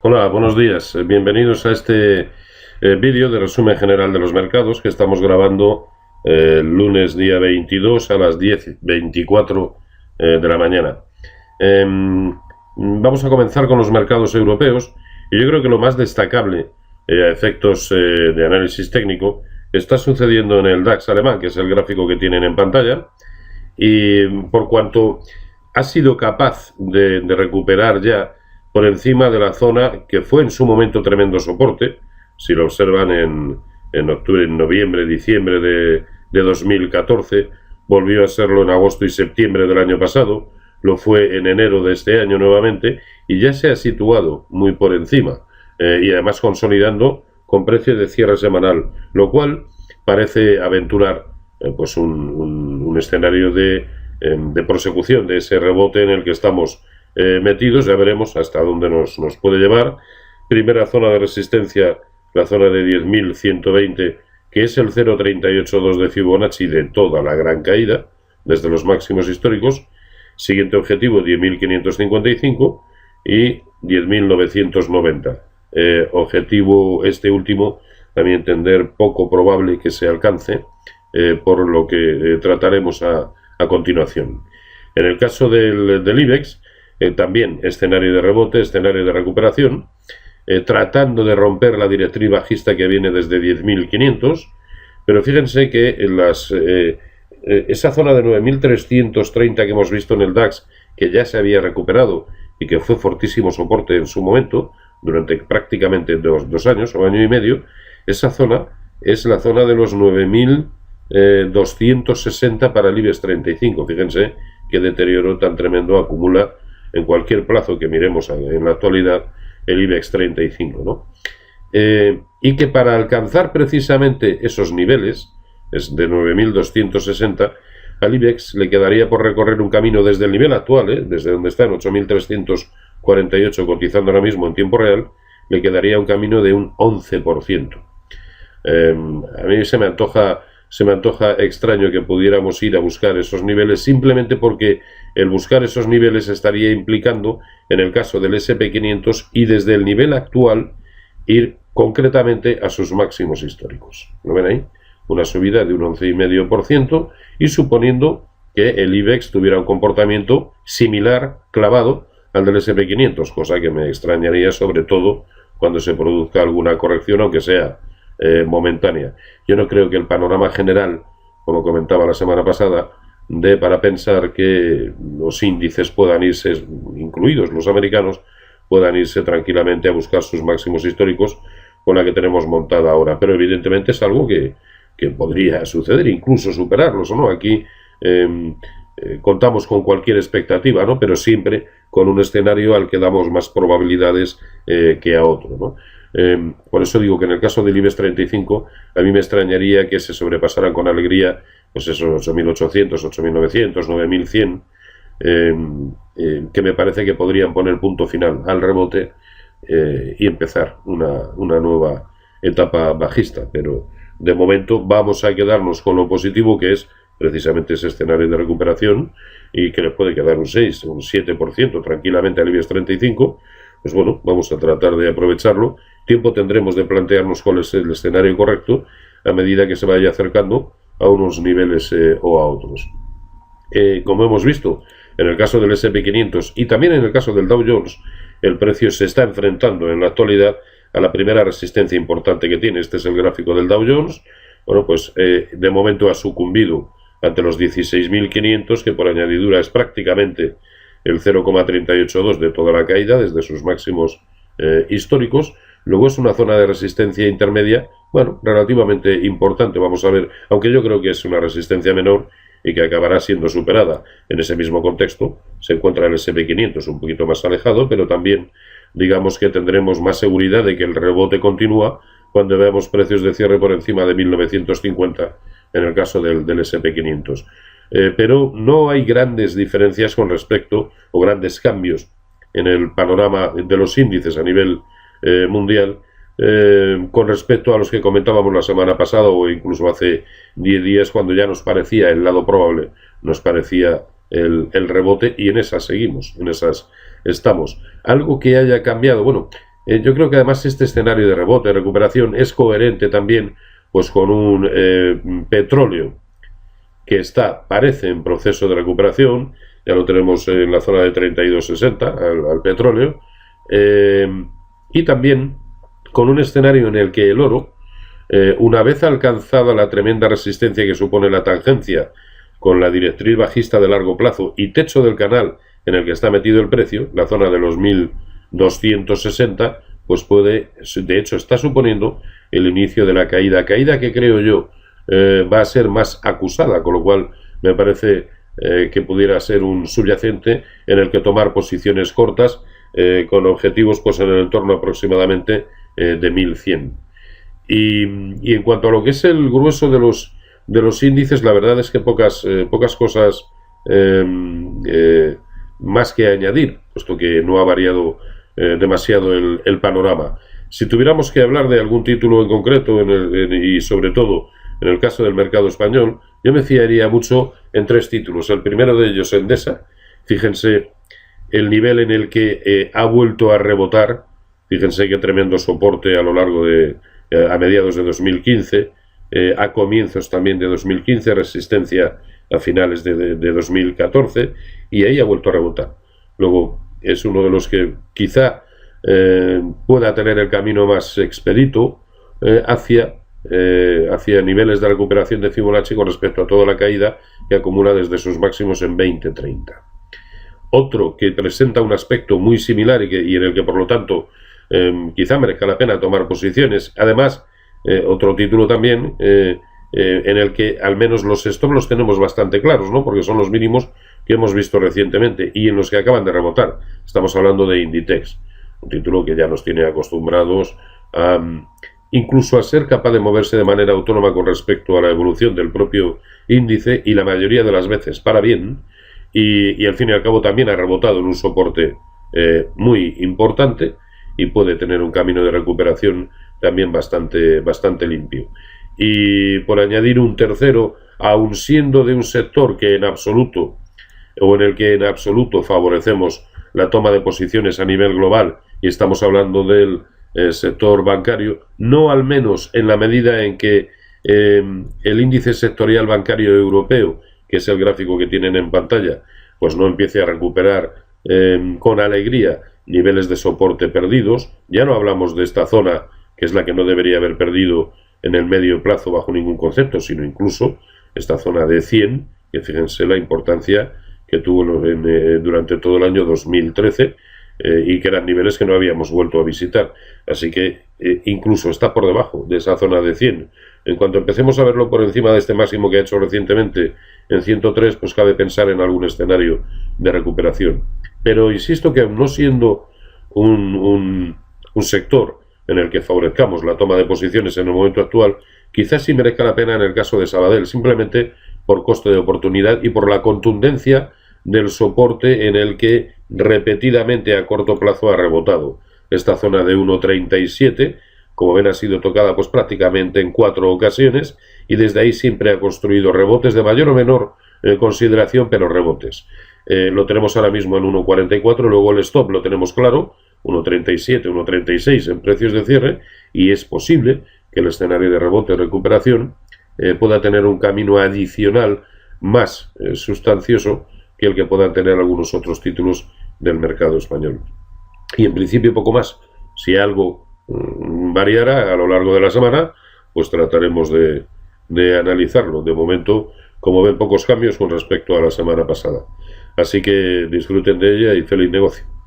Hola, buenos días. Bienvenidos a este vídeo de resumen general de los mercados que estamos grabando el lunes día 22 a las 10:24 de la mañana. Vamos a comenzar con los mercados europeos y yo creo que lo más destacable a efectos de análisis técnico está sucediendo en el DAX alemán, que es el gráfico que tienen en pantalla, y por cuanto ha sido capaz de recuperar ya por encima de la zona que fue en su momento tremendo soporte, si lo observan en octubre, en noviembre, diciembre de 2014, volvió a serlo en agosto y septiembre del año pasado, lo fue en enero de este año nuevamente, y ya se ha situado muy por encima, y además consolidando con precio de cierre semanal, lo cual parece aventurar pues un escenario de prosecución de ese rebote en el que estamos metidos. Ya veremos hasta dónde nos puede llevar. Primera zona de resistencia, la zona de 10.120, que es el 0,382 de Fibonacci de toda la gran caída, desde los máximos históricos. Siguiente objetivo, 10.555 y 10.990. Objetivo este último, a mi entender, poco probable que se alcance, por lo que trataremos a continuación. En el caso del IBEX, también escenario de rebote, escenario de recuperación, tratando de romper la directriz bajista que viene desde 10.500, pero fíjense que esa zona de 9.330 que hemos visto en el DAX, que ya se había recuperado y que fue fortísimo soporte en su momento, durante prácticamente dos años o año y medio, esa zona es la zona de los 9.260 para el IBEX 35. Fíjense qué deterioro tan tremendo acumula en cualquier plazo que miremos en la actualidad el IBEX 35, ¿no? Y que para alcanzar precisamente esos niveles, es de 9.260, al IBEX le quedaría por recorrer un camino desde el nivel actual, desde donde está en 8.348 cotizando ahora mismo en tiempo real, le quedaría un camino de un 11%. A mí se me antoja extraño que pudiéramos ir a buscar esos niveles, simplemente porque el buscar esos niveles estaría implicando, en el caso del SP500, y desde el nivel actual ir concretamente a sus máximos históricos. ¿Lo ven ahí? Una subida de un 11,5%, y suponiendo que el IBEX tuviera un comportamiento similar, clavado, al del SP500, cosa que me extrañaría sobre todo cuando se produzca alguna corrección, aunque sea momentánea. Yo no creo que el panorama general, como comentaba la semana pasada, dé para pensar que los índices puedan irse, incluidos los americanos, puedan irse tranquilamente a buscar sus máximos históricos con la que tenemos montada ahora. Pero evidentemente es algo que podría suceder, incluso superarlos, ¿o no? Aquí contamos con cualquier expectativa, ¿no? Pero siempre con un escenario al que damos más probabilidades que a otro, ¿no? Por eso digo que en el caso del IBEX 35 a mí me extrañaría que se sobrepasaran con alegría pues esos 8.800, 8.900, 9.100, que me parece que podrían poner punto final al rebote y empezar una nueva etapa bajista. Pero de momento vamos a quedarnos con lo positivo, que es precisamente ese escenario de recuperación, y que le puede quedar un 6, un 7% tranquilamente al IBEX 35. Pues bueno, vamos a tratar de aprovecharlo. Tiempo tendremos de plantearnos cuál es el escenario correcto a medida que se vaya acercando a unos niveles o a otros. Como hemos visto en el caso del SP500 y también en el caso del Dow Jones, el precio se está enfrentando en la actualidad a la primera resistencia importante que tiene. Este es el gráfico del Dow Jones. Bueno, pues de momento ha sucumbido ante los 16.500, que por añadidura es prácticamente el 0,382 de toda la caída desde sus máximos históricos. Luego es una zona de resistencia intermedia, bueno, relativamente importante, vamos a ver, aunque yo creo que es una resistencia menor y que acabará siendo superada. En ese mismo contexto se encuentra el SP500 un poquito más alejado, pero también digamos que tendremos más seguridad de que el rebote continúa cuando veamos precios de cierre por encima de 1.950 en el caso del SP500. Pero no hay grandes diferencias con respecto, o grandes cambios en el panorama de los índices a nivel mundial con respecto a los que comentábamos la semana pasada o incluso hace 10 días, cuando ya nos parecía el lado probable, nos parecía el rebote, y en esas seguimos, en esas estamos. Algo que haya cambiado, bueno, Yo creo que además este escenario de rebote, de recuperación, es coherente también pues con un petróleo que parece en proceso de recuperación. Ya lo tenemos en la zona de 32,60 al petróleo, y también con un escenario en el que el oro, una vez alcanzada la tremenda resistencia que supone la tangencia con la directriz bajista de largo plazo y techo del canal en el que está metido el precio, la zona de los 1260, pues puede, de hecho está suponiendo el inicio de la caída que creo yo va a ser más acusada, con lo cual me parece que pudiera ser un subyacente en el que tomar posiciones cortas con objetivos pues en el entorno aproximadamente de 1100. Y en cuanto a lo que es el grueso de los índices, la verdad es que pocas cosas más que añadir, puesto que no ha variado demasiado el panorama. Si tuviéramos que hablar de algún título en concreto, y sobre todo en el caso del mercado español, yo me fiaría mucho en 3 títulos. El primero de ellos, Endesa. Fíjense el nivel en el que ha vuelto a rebotar. Fíjense qué tremendo soporte a lo largo a mediados de 2015, a comienzos también de 2015, resistencia a finales de 2014, y ahí ha vuelto a rebotar. Luego es uno de los que quizá pueda tener el camino más expedito hacia niveles de recuperación de Fibonacci con respecto a toda la caída que acumula desde sus máximos en 2030. Otro que presenta un aspecto muy similar y en el que por lo tanto quizá merezca la pena tomar posiciones. Además, otro título también en el que al menos los stops los tenemos bastante claros, ¿no? Porque son los mínimos que hemos visto recientemente y en los que acaban de rebotar. Estamos hablando de Inditex, un título que ya nos tiene acostumbrados incluso a ser capaz de moverse de manera autónoma con respecto a la evolución del propio índice, y la mayoría de las veces para bien, y al fin y al cabo también ha rebotado en un soporte muy importante y puede tener un camino de recuperación también bastante limpio. Y por añadir un tercero, aun siendo de un sector que en absoluto, o en el que en absoluto favorecemos la toma de posiciones a nivel global, y estamos hablando del sector bancario, no al menos en la medida en que el índice sectorial bancario europeo, que es el gráfico que tienen en pantalla, pues no empiece a recuperar con alegría niveles de soporte perdidos. Ya no hablamos de esta zona, que es la que no debería haber perdido en el medio plazo bajo ningún concepto, sino incluso esta zona de 100, que fíjense la importancia que tuvo durante todo el año 2013, y que eran niveles que no habíamos vuelto a visitar. Así que incluso está por debajo de esa zona de 100. En cuanto empecemos a verlo por encima de este máximo que ha hecho recientemente en 103, pues cabe pensar en algún escenario de recuperación. Pero insisto que no siendo un sector en el que favorezcamos la toma de posiciones en el momento actual, quizás sí merezca la pena en el caso de Sabadell, simplemente por coste de oportunidad y por la contundencia del soporte en el que repetidamente a corto plazo ha rebotado. Esta zona de 1,37, como ven, ha sido tocada pues prácticamente en 4 ocasiones, y desde ahí siempre ha construido rebotes de mayor o menor consideración, pero rebotes. Lo tenemos ahora mismo en 1,44, luego el stop lo tenemos claro, 1,37, 1,36 en precios de cierre, y es posible que el escenario de rebote o recuperación pueda tener un camino adicional más sustancioso que el que puedan tener algunos otros títulos del mercado español. Y en principio poco más. Si algo variara a lo largo de la semana, pues trataremos de analizarlo. De momento, como ven, pocos cambios con respecto a la semana pasada. Así que disfruten de ella y feliz negocio.